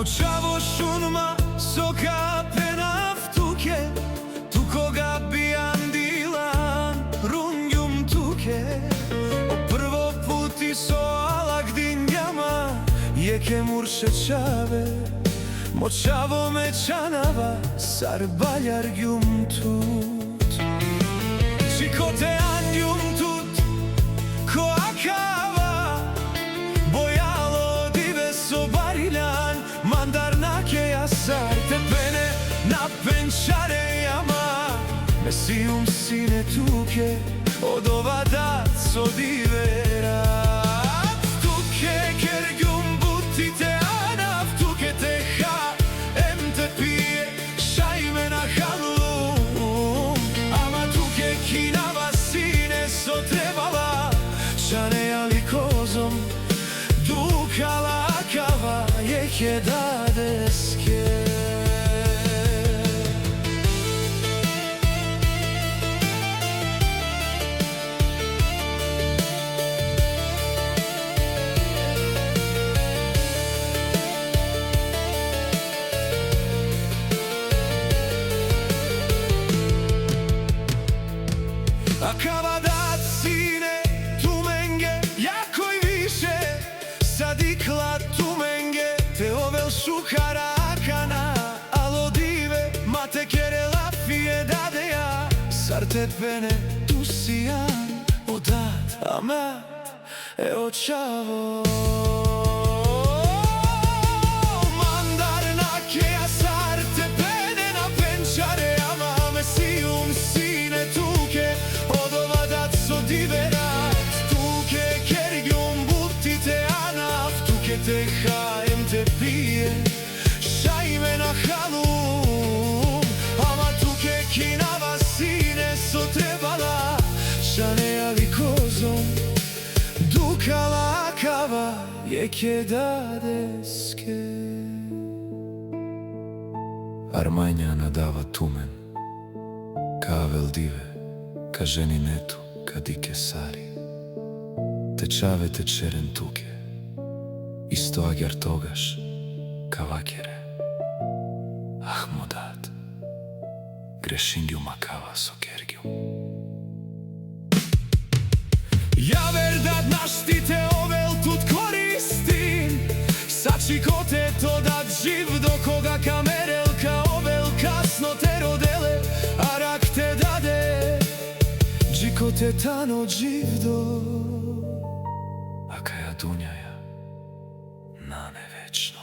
Močavo šunma soka penaftuke, tu koga bijan dilan runjum tuke. O prvo puti so alak dinjama, jeke muršećave, močavo mećanava, sar baljar gjum tut. Čikote anjum tut, ko akava, bojalo dive so bariljan, mandarnake jasar tepene na penčare jama. Mesijum sine tuke, od ova dat so diverat. Tuke kergjum butite anav, tuke teha em te pije, šajme na halum. Ama tuke kinava sine so trebala, čane ali kozom, dukala akava jeke dadeske. Akava dat sine tumenge, jako i više, sadikla tumenge, te ovel šukara akana, alo dive, mate kere lafije dadeja, sar te pene tu sijan, odat amat, evo čavo. Mandarnake jasar te pene na penčare jama, mesijum sine tuke, od ova dat so diverat. Tuke kergjum butite anav, tuke teha em te pije, šajme na halum. Ama tuke kinava sine so trebala, šane ali kozom, dukala akava jeke dadeske. Armanja nadava tumen, kavel dive, ka ženi netu, ka dike sari. Tečave te čeren tuke, isto agjar togaš, ka vakere. Ah modat, grešindju makava so kergjum. Ja verdat naštite ovel tut koristin, sačikote to dat živ do koga kamerelka ovel kasno te rodele, a rak te dade, džikote tano živ do, a kaja dunjaja, na ne večno.